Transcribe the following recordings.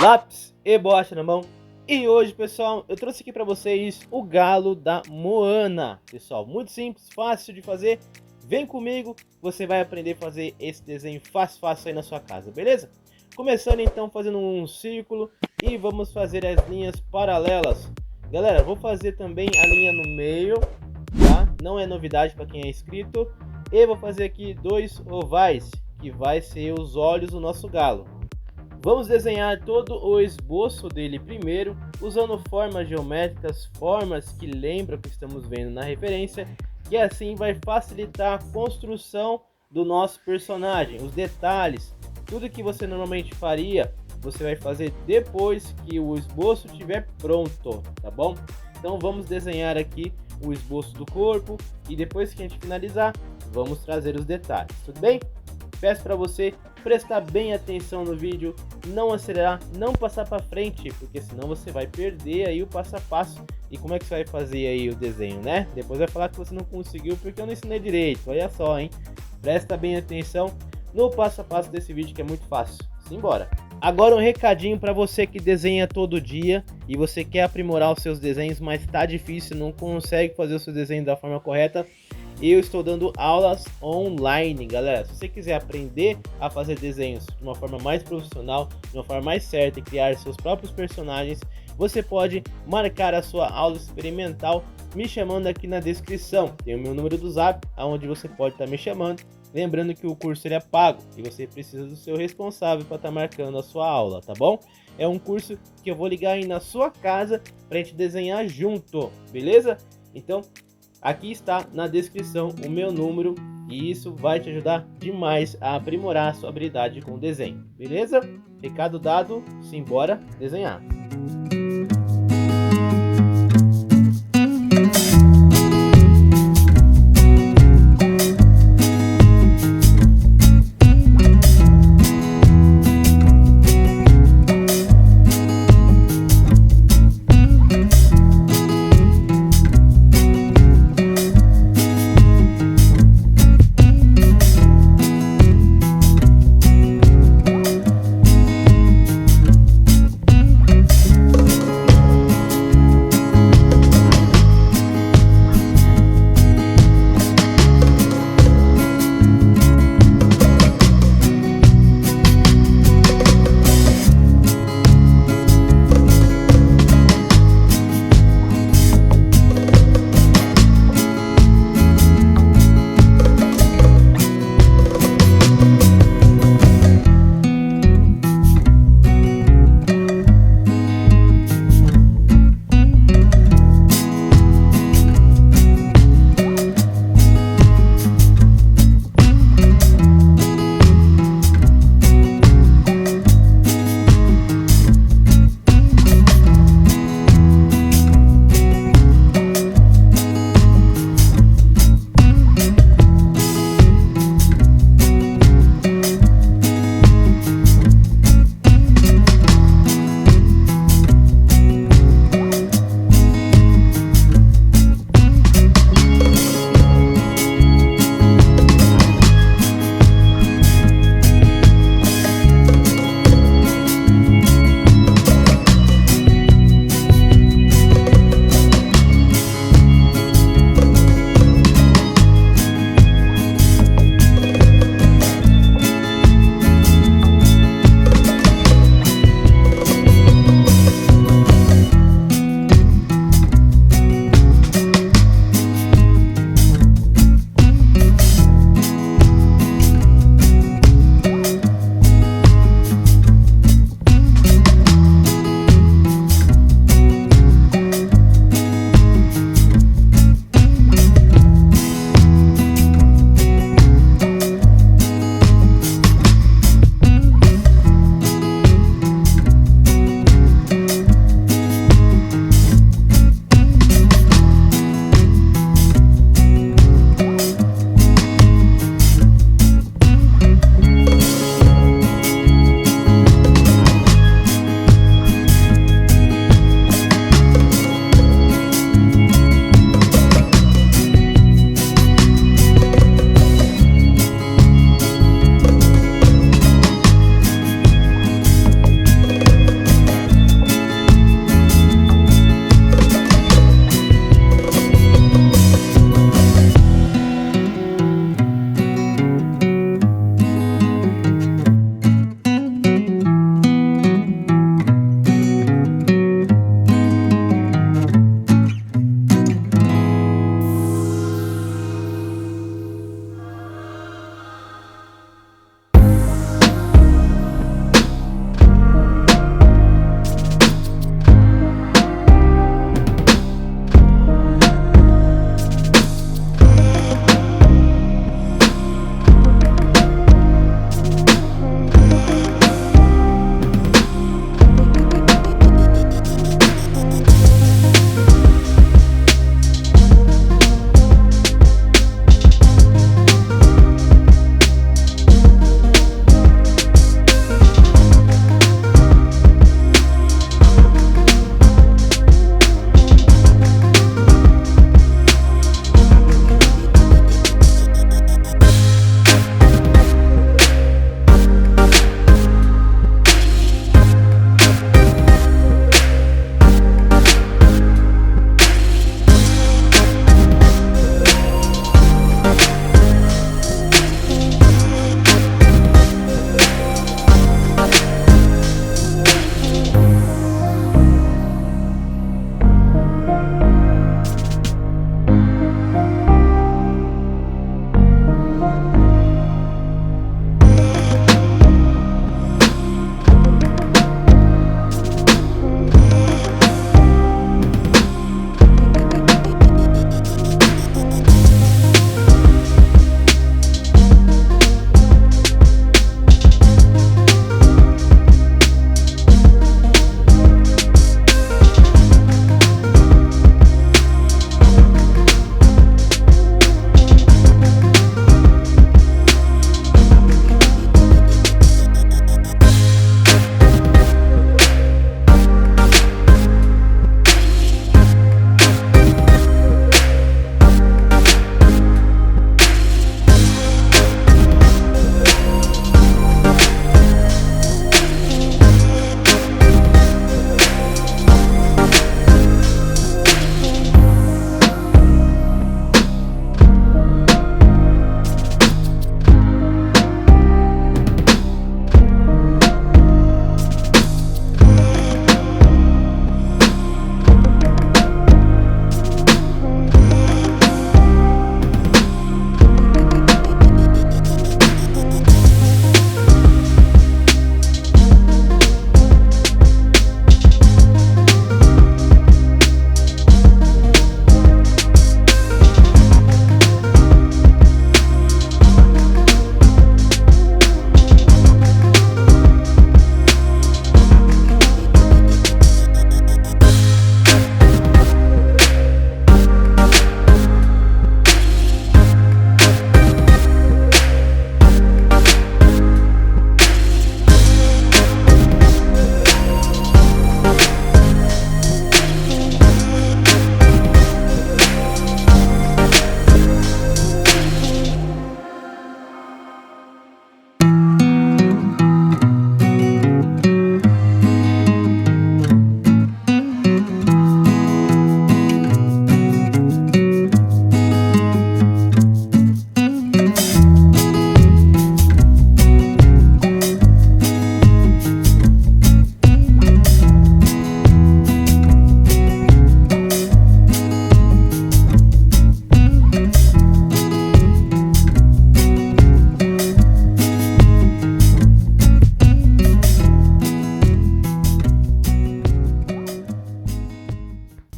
lápis e borracha na mão. E hoje, pessoal, eu trouxe aqui para vocês o galo da Moana. Pessoal, muito simples, fácil de fazer. Vem comigo, você vai aprender a fazer esse desenho fácil aí na sua casa, beleza? Começando então fazendo um círculo e vamos fazer as linhas paralelas. Galera, vou fazer também a linha no meio, tá? Não é novidade para quem é inscrito. E vou fazer aqui dois ovais, que vai ser os olhos do nosso galo. Vamos desenhar todo o esboço dele primeiro, usando formas geométricas, formas que lembram o que estamos vendo na referência, que assim vai facilitar a construção do nosso personagem, os detalhes, tudo que você normalmente faria, você vai fazer depois que o esboço estiver pronto, tá bom? Então vamos desenhar aqui o esboço do corpo e depois que a gente finalizar, vamos trazer os detalhes, tudo bem? Peço para você prestar bem atenção no vídeo, não acelerar, não passar para frente, porque senão você vai perder aí o passo a passo. E como é que você vai fazer aí o desenho, né? Depois vai falar que você não conseguiu porque eu não ensinei direito. Olha só, hein? Presta bem atenção no passo a passo desse vídeo que é muito fácil. Simbora! Agora um recadinho para você que desenha todo dia e você quer aprimorar os seus desenhos, mas tá difícil, não consegue fazer o seu desenho da forma correta. Eu estou dando aulas online, galera. Se você quiser aprender a fazer desenhos de uma forma mais profissional, de uma forma mais certa e criar seus próprios personagens, você pode marcar a sua aula experimental me chamando aqui na descrição. Tem o meu número do Zap, onde você pode estar me chamando. Lembrando que o curso ele é pago e você precisa do seu responsável para estar marcando a sua aula, tá bom? É um curso que eu vou ligar aí na sua casa para a gente desenhar junto, beleza? Então, aqui está na descrição o meu número e isso vai te ajudar demais a aprimorar a sua habilidade com o desenho, beleza? Recado dado, simbora desenhar!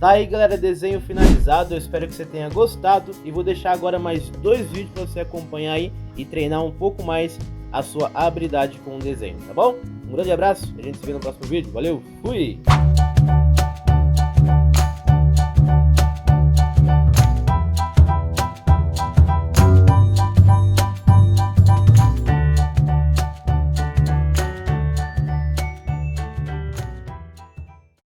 Tá aí, galera, desenho finalizado. Eu espero que você tenha gostado e vou deixar agora mais 2 vídeos para você acompanhar aí e treinar um pouco mais a sua habilidade com o desenho, tá bom? Um grande abraço e a gente se vê no próximo vídeo. Valeu, fui!